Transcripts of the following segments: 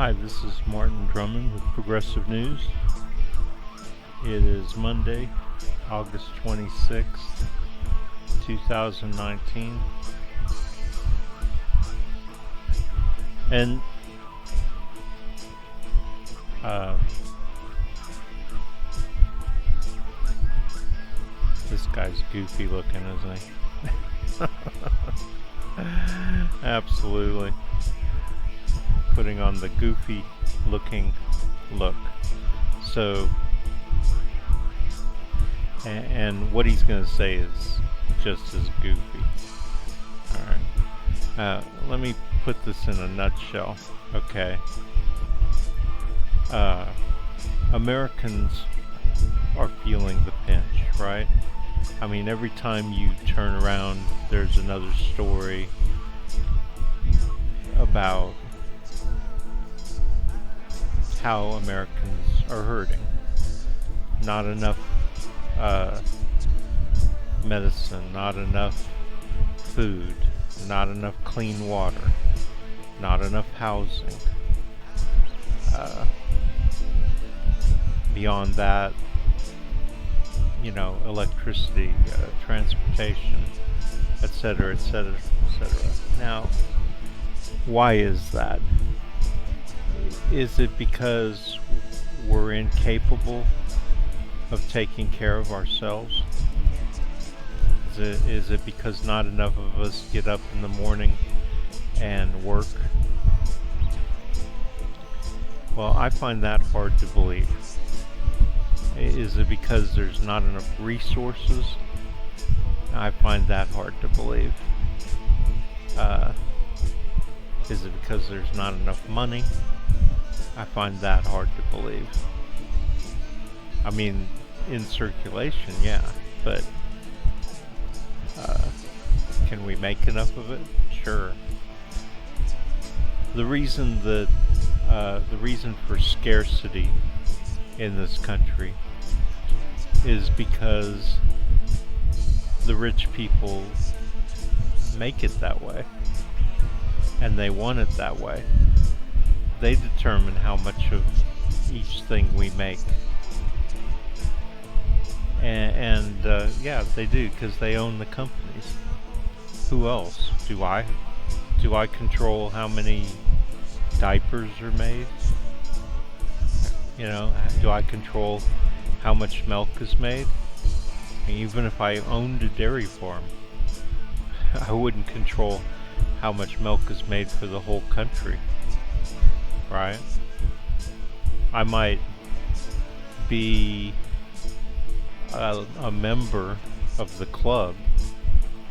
Hi, this is Martin Drummond with Progressive News. It is Monday, August 26th, 2019. And this guy's goofy looking, isn't he? Absolutely. Putting on the goofy looking look. So, and what he's going to say is just as goofy. Alright. Let me put this in a nutshell. Okay. Americans are feeling the pinch, right? I mean, every time you turn around, there's another story about how Americans are hurting. Not enough medicine, not enough food, not enough clean water, not enough housing. Beyond that, electricity, transportation, etc., etc., etc. Now, why is that? Is it because we're incapable of taking care of ourselves? Is it because not enough of us get up in the morning and work? Well, I find that hard to believe. Is it because there's not enough resources? I find that hard to believe. Is it because there's not enough money? I find that hard to believe. I mean, in circulation, yeah, but can we make enough of it? Sure. The reason for scarcity in this country is because the rich people make it that way, and they want it that way. They determine how much of each thing we make, and yeah, they do, because they own the companies. Who else? Do I control how many diapers are made? Do I control how much milk is made? Even if I owned a dairy farm, I wouldn't control how much milk is made for the whole country, right? I might be a member of the club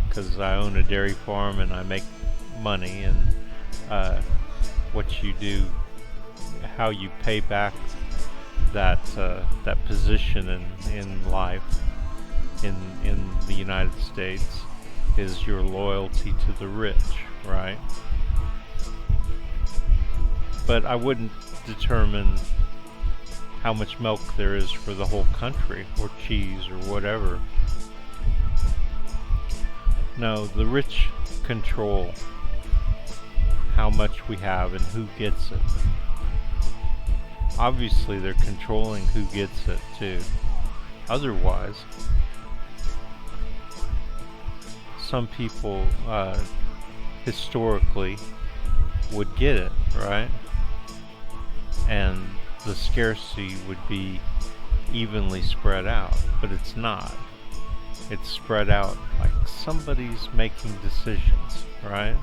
because I own a dairy farm and I make money, and what you do, how you pay back that position in life in the United States is your loyalty to the rich, right? But I wouldn't determine how much milk there is for the whole country, or cheese, or whatever. No, the rich control how much we have and who gets it. Obviously, they're controlling who gets it too. Otherwise, some people historically would get it, right? And the scarcity would be evenly spread out, but it's not. It's spread out like somebody's making decisions, right?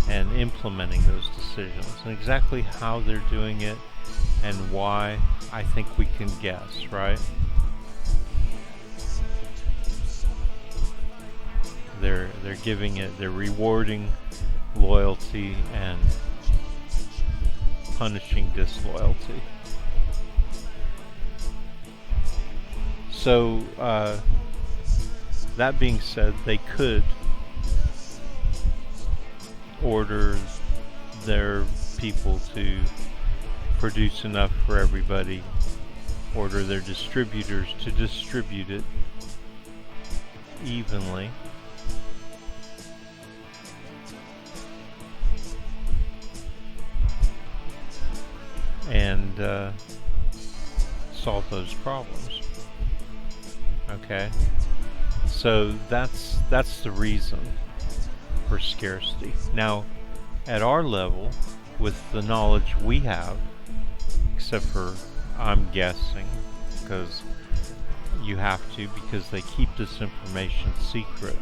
And implementing those decisions. And exactly how they're doing it and why, I think we can guess, right? They're giving it, they're rewarding loyalty and punishing disloyalty. So, that being said, they could order their people to produce enough for everybody, order their distributors to distribute it evenly, and solve those problems. Okay, so that's the reason for scarcity. Now, at our level, with the knowledge we have, except for I'm guessing, because you have to, because they keep this information secret.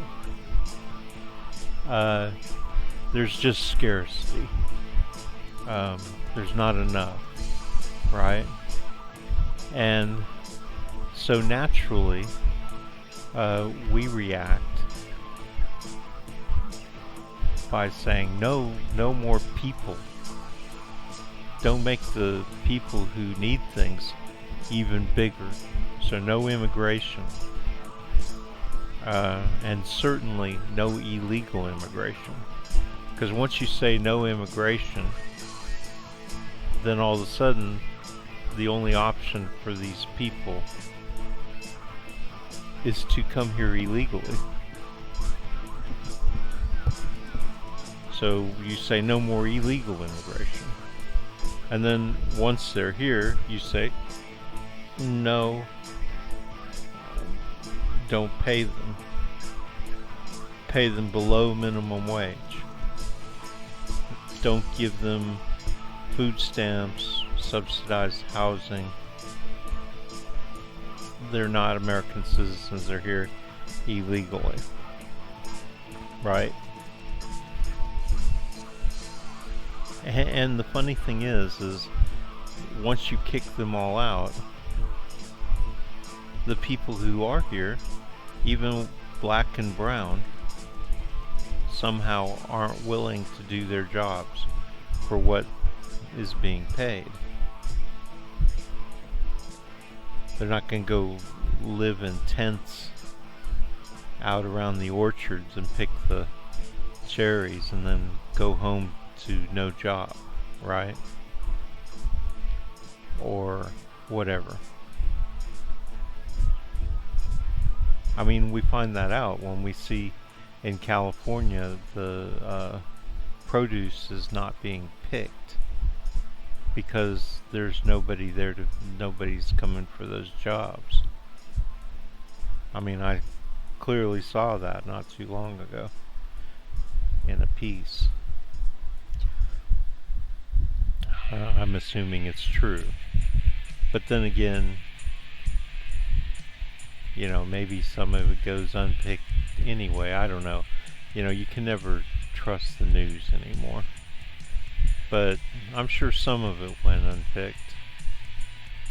There's just scarcity. There's not enough, right? And so naturally, we react by saying, no more people. Don't make the people who need things even bigger. So no immigration. And certainly no illegal immigration. Because once you say no immigration, then all of a sudden, the only option for these people is to come here illegally. So you say no more illegal immigration. And then once they're here, you say, no, don't pay them. Pay them below minimum wage. Don't give them food stamps, subsidized housing. They're not American citizens, they're here illegally. Right? And the funny thing is once you kick them all out, the people who are here, even black and brown, somehow aren't willing to do their jobs for what is being paid. They're not going to go live in tents out around the orchards and pick the cherries and then go home to no job, right? Or whatever. I mean, we find that out when we see in California the produce is not being picked because there's nobody there nobody's coming for those jobs. I mean, I clearly saw that not too long ago in a piece. I'm assuming it's true. But then again, you know, maybe some of it goes unpicked anyway. I don't know. You know, you can never trust the news anymore. But I'm sure some of it went unpicked.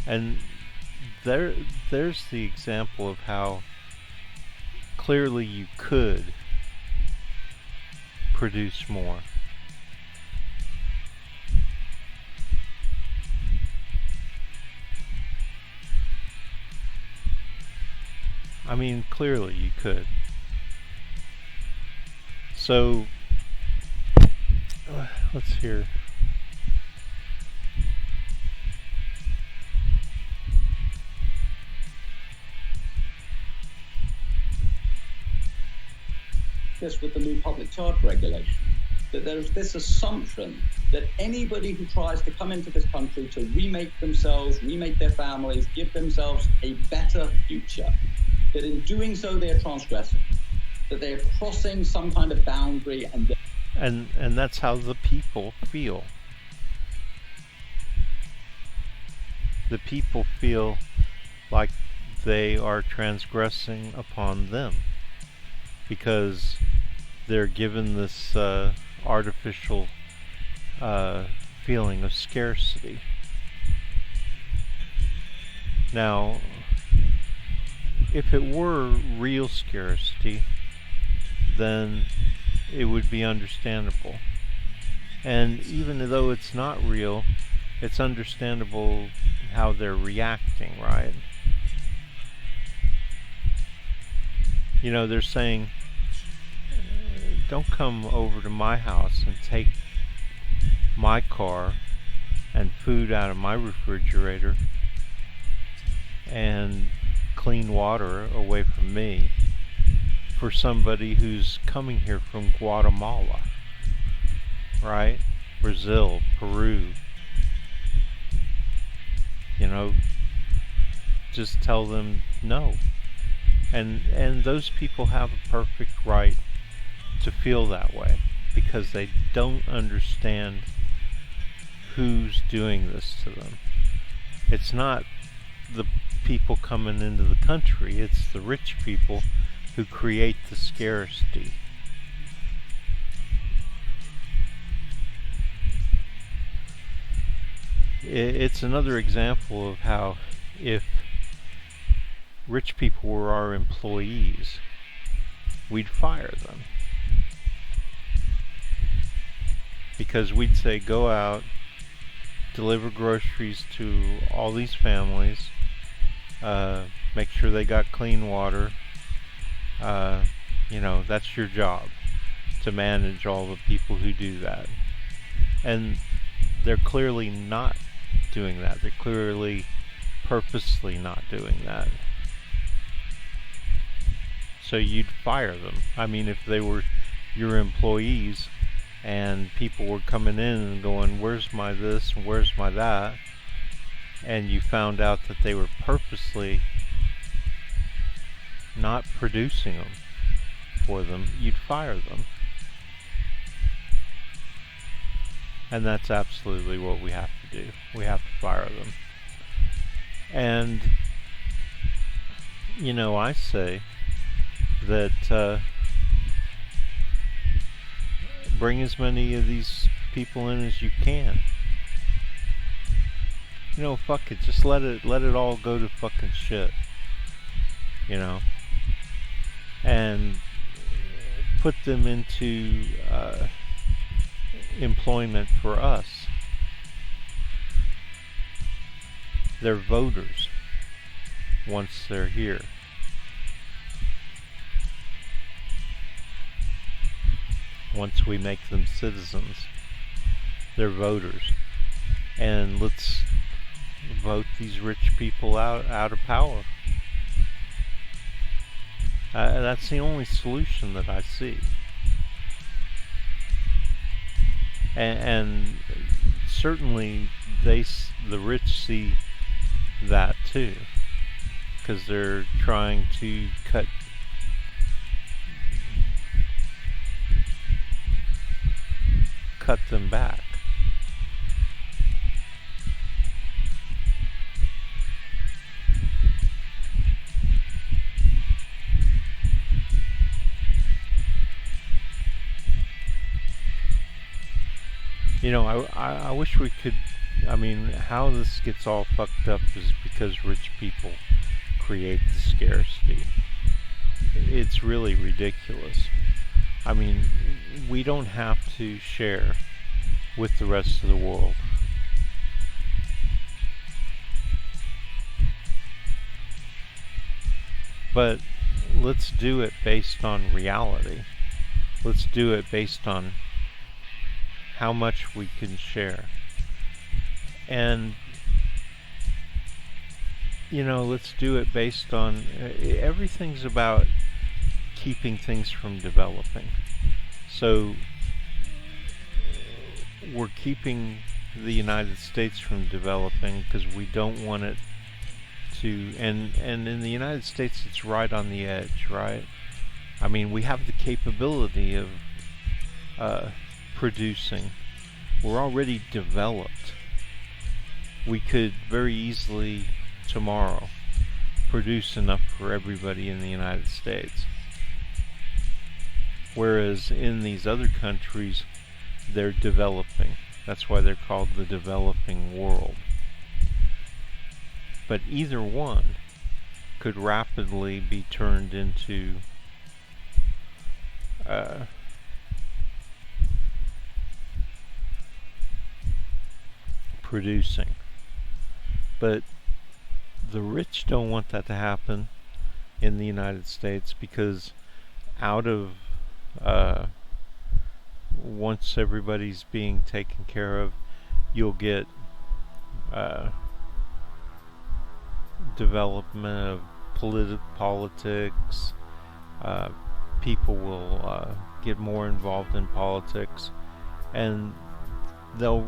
And there's the example of how clearly you could produce more. I mean, clearly you could. So, let's hear. This with the new public charge regulation, that there's this assumption that anybody who tries to come into this country to remake themselves, remake their families, give themselves a better future, that in doing so they're transgressing, that they're crossing some kind of boundary, and that's how the people feel. The people feel like they are transgressing upon them because they're given this artificial feeling of scarcity. Now, if it were real scarcity, then it would be understandable. And even though it's not real, it's understandable how they're reacting, right? You know, they're saying, don't come over to my house and take my car and food out of my refrigerator and clean water away from me for somebody who's coming here from Guatemala, right? Brazil, Peru, you know, just tell them no. And those people have a perfect right to feel that way, because they don't understand who's doing this to them. It's not the people coming into the country, it's the rich people who create the scarcity. It's another example of how if rich people were our employees, we'd fire them. Because we'd say, go out, deliver groceries to all these families, make sure they got clean water. You know, that's your job, to manage all the people who do that. And they're clearly not doing that. They're clearly purposely not doing that. So you'd fire them. I mean, if they were your employees and people were coming in and going, where's my this and where's my that, and you found out that they were purposely not producing them for them, you'd fire them. And that's absolutely what we have to do. We have to fire them. And, you know, I say that bring as many of these people in as you can. You know, fuck it. Just let it all go to fucking shit. You know? And put them into employment for us. They're voters once they're here. Once we make them citizens, they're voters. And let's vote these rich people out of power. That's the only solution that I see. And certainly the rich see that too, because they're trying to cut them back. You know, I wish we could. I mean, how this gets all fucked up is because rich people create the scarcity. It's really ridiculous. I mean, we don't have to share with the rest of the world. But let's do it based on reality. Let's do it based on how much we can share. And, you know, let's do it based on, everything's about keeping things from developing. So we're keeping the United States from developing because we don't want it to, and in the United States it's right on the edge, right? I mean, we have the capability of producing. We're already developed. We could very easily tomorrow produce enough for everybody in the United States. Whereas in these other countries, they're developing. That's why they're called the developing world. But either one could rapidly be turned into producing. But the rich don't want that to happen in the United States, because out of once everybody's being taken care of, you'll get development of politics. People will get more involved in politics, and they'll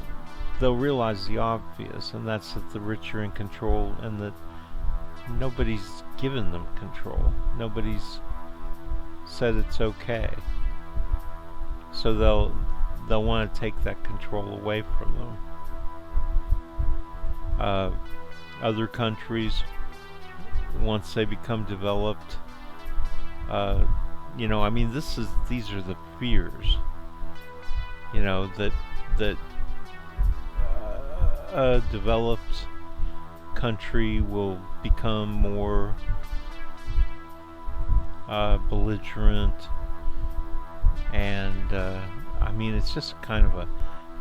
they'll realize the obvious, and that's that the rich are in control and that nobody's given them control. Nobody's said it's okay. So they'll want to take that control away from them. Other countries, once they become developed, you know, I mean, these are the fears. You know, that a developed country will become more belligerent, and I mean, it's just kind of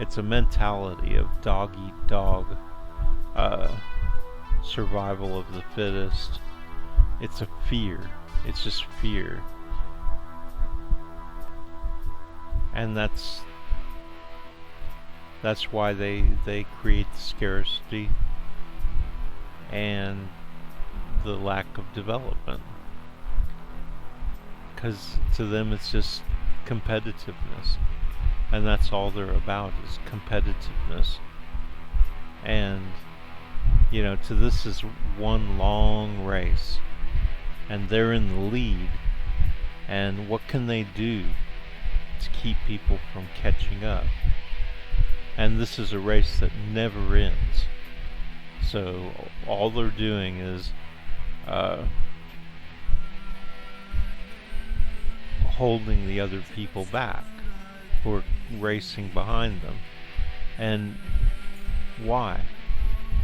it's a mentality of dog eat dog, survival of the fittest. It's a fear. It's just fear, and that's why they create the scarcity and the lack of development, because to them it's just competitiveness, and that's all they're about, is competitiveness. And you know, to this is one long race, and they're in the lead, and what can they do to keep people from catching up? And this is a race that never ends. So all they're doing is holding the other people back who are racing behind them. And why?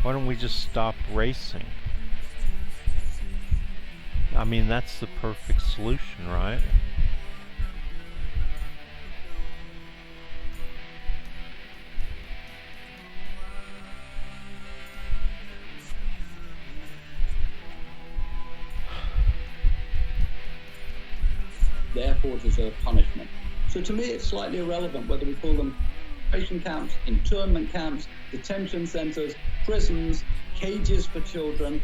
Why don't we just stop racing? I mean, that's the perfect solution, right? Therefore deserve punishment. So to me, it's slightly irrelevant whether we call them concentration camps, internment camps, detention centers, prisons, cages for children.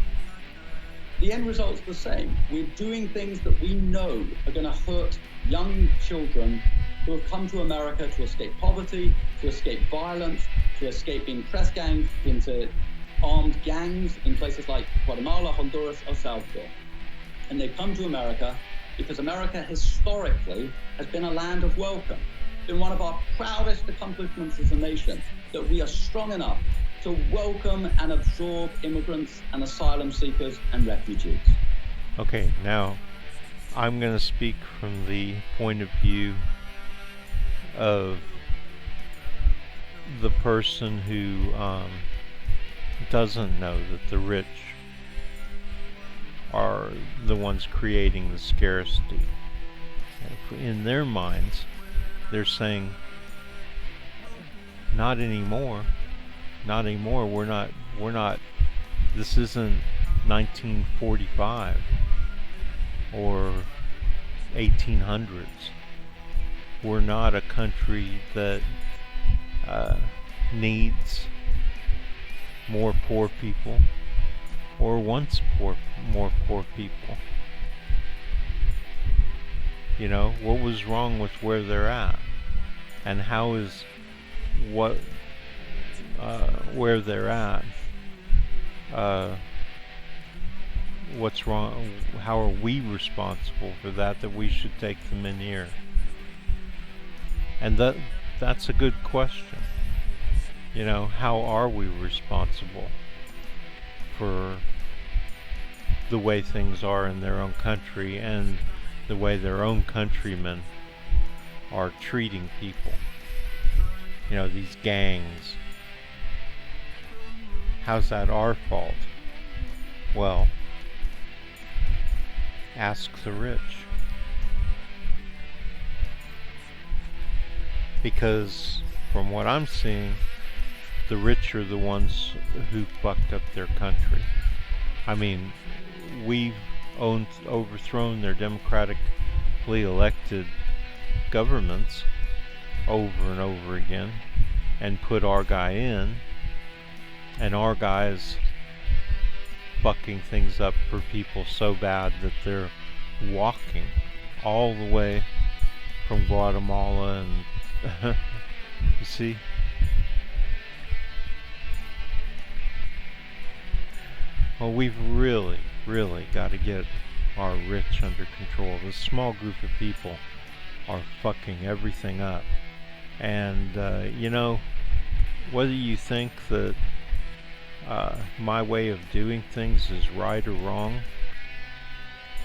The end result's the same. We're doing things that we know are going to hurt young children who have come to America to escape poverty, to escape violence, to escape being press ganged into armed gangs in places like Guatemala, Honduras, El Salvador. And they come to America because America historically has been a land of welcome. It's been one of our proudest accomplishments as a nation that we are strong enough to welcome and absorb immigrants and asylum seekers and refugees. Okay, now I'm going to speak from the point of view of the person who doesn't know that the rich are the ones creating the scarcity. In their minds, they're saying, not anymore. Not anymore. We're not, this isn't 1945 or 1800s. We're not a country that needs more poor people or wants more poor people. You know, what was wrong with where they're at? And how is where they're at, what's wrong? How are we responsible for that we should take them in here? And that's a good question. You know, how are we responsible for the way things are in their own country and the way their own countrymen are treating people? You know, these gangs. How's that our fault? Well, ask the rich. Because from what I'm seeing, the rich are the ones who fucked up their country. I mean, we've overthrown their democratically elected governments over and over again and put our guy in, and our guy is fucking things up for people so bad that they're walking all the way from Guatemala and you see, Well, we've really, really got to get our rich under control. This small group of people are fucking everything up. And, whether you think that my way of doing things is right or wrong,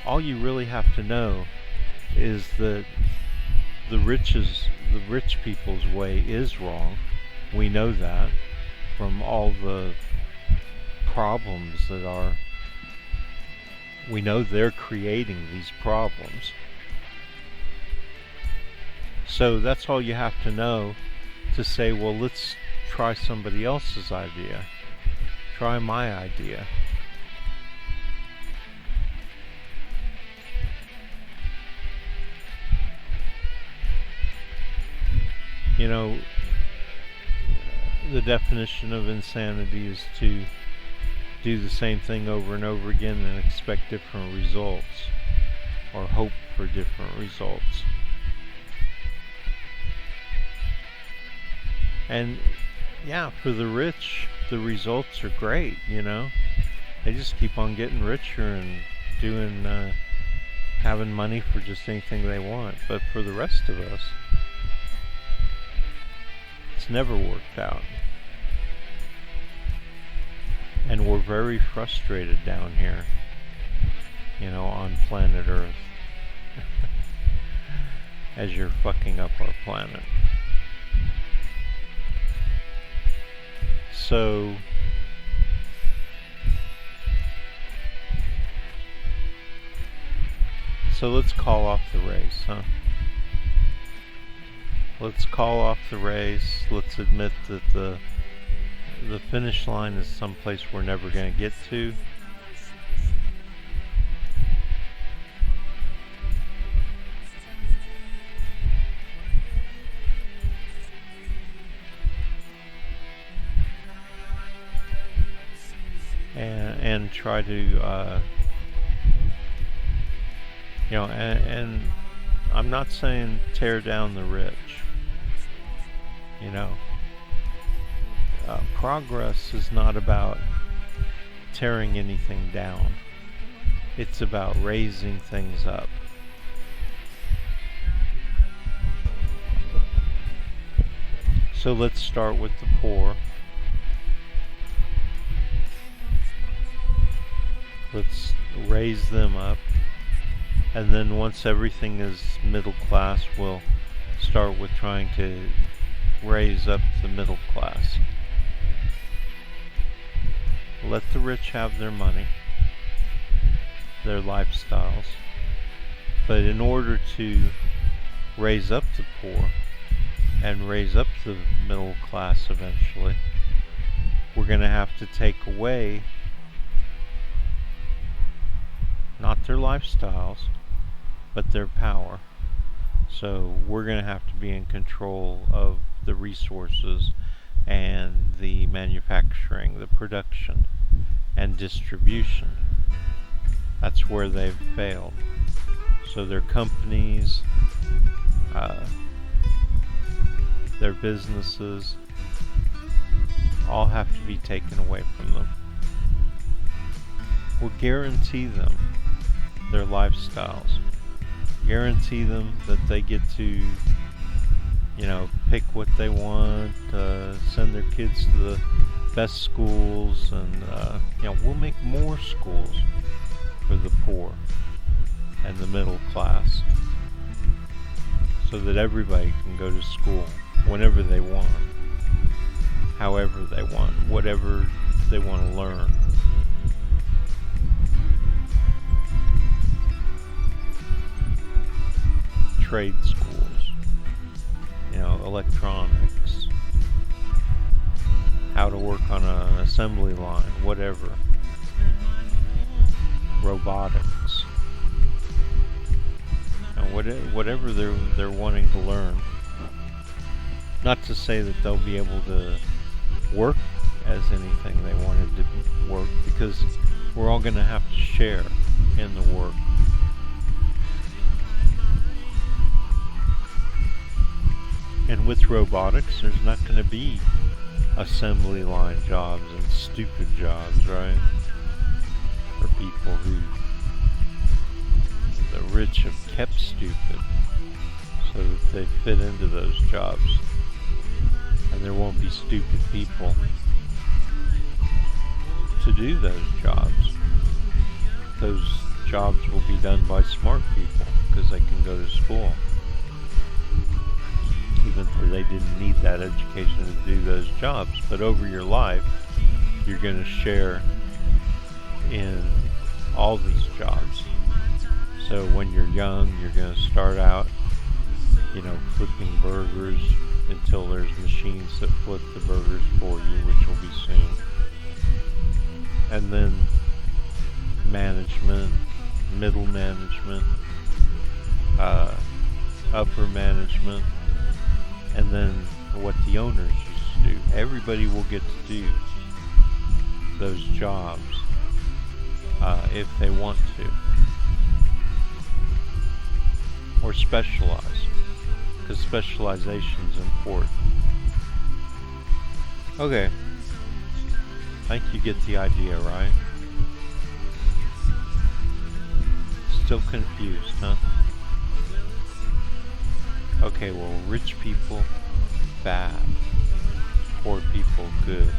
all you really have to know is that the rich people's way is wrong. We know that from all the problems that are, we know they're creating these problems. So that's all you have to know to say, well, let's try somebody else's idea. Try my idea. You know, the definition of insanity is to do the same thing over and over again and expect different results, or hope for different results. And yeah, for the rich, the results are great, They just keep on getting richer and doing, having money for just anything they want. But for the rest of us, it's never worked out. And we're very frustrated down here, on planet Earth. As you're fucking up our planet. So let's call off the race, huh? Let's call off the race. Let's admit that the finish line is someplace we're never going to get to. And try to, and I'm not saying tear down the rich, progress is not about tearing anything down. It's about raising things up. So let's start with the poor. Let's raise them up, and then once everything is middle class, we'll start with trying to raise up the middle class. Let the rich have their money, their lifestyles, but in order to raise up the poor and raise up the middle class eventually, we're going to have to take away not their lifestyles, but their power. So we're going to have to be in control of the resources and the manufacturing, the production and distribution. That's where they've failed. So their companies, their businesses, all have to be taken away from them. We'll guarantee them their lifestyles. Guarantee them that they get to, pick what they want, send their kids to the best schools, and, we'll make more schools for the poor and the middle class so that everybody can go to school whenever they want, however they want, whatever they want to learn. Trade schools, electronics, how to work on an assembly line, whatever, robotics, and whatever they're wanting to learn. Not to say that they'll be able to work as anything they wanted to work, because we're all going to have to share in the work. And with robotics, there's not going to be assembly line jobs and stupid jobs, right? for people who the rich have kept stupid so that they fit into those jobs. And there won't be stupid people to do those jobs. Those jobs will be done by smart people because they can go to school. Even though they didn't need that education to do those jobs. But over your life, you're going to share in all these jobs. So when you're young, you're going to start out, flipping burgers until there's machines that flip the burgers for you, which will be soon. And then management, middle management, upper management, and then what the owners used to do. Everybody will get to do those jobs if they want to, or specialize, because specialization is important. Okay, I think you get the idea, right? Still confused, huh? Okay, well, rich people, bad. Poor people, good.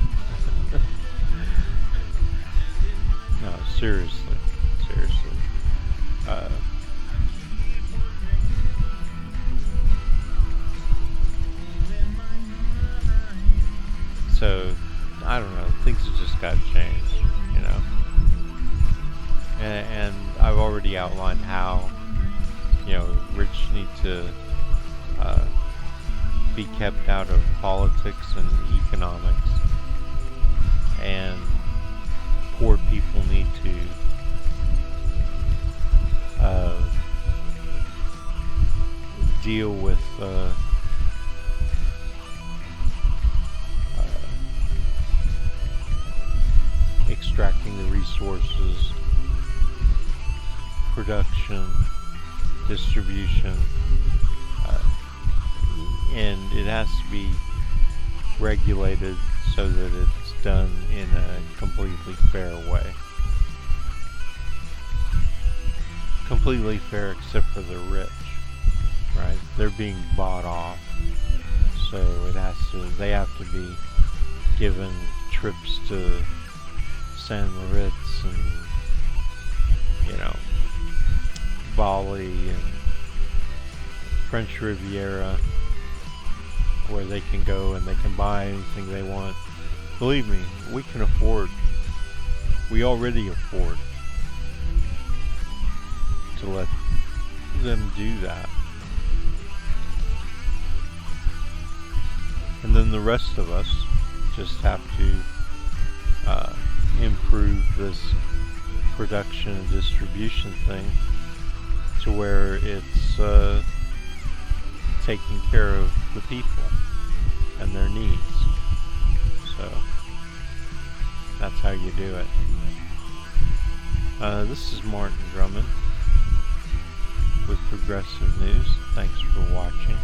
No, seriously. So, I don't know, things have just got to change, And I've already outlined how, rich need to be kept out of politics and economics, and poor people need to deal with extracting the resources, production, distribution, and it has to be regulated so that it's done in a completely fair way. Completely fair except for the rich, right? They're being bought off, so they have to be given trips to San Moritz and Bali and French Riviera, where they can go and they can buy anything they want. Believe me, we already afford to let them do that. And then the rest of us just have to improve this production and distribution thing to where it's taking care of the people and their needs. So that's how you do it. This is Martin Drummond with Progressive News. Thanks for watching.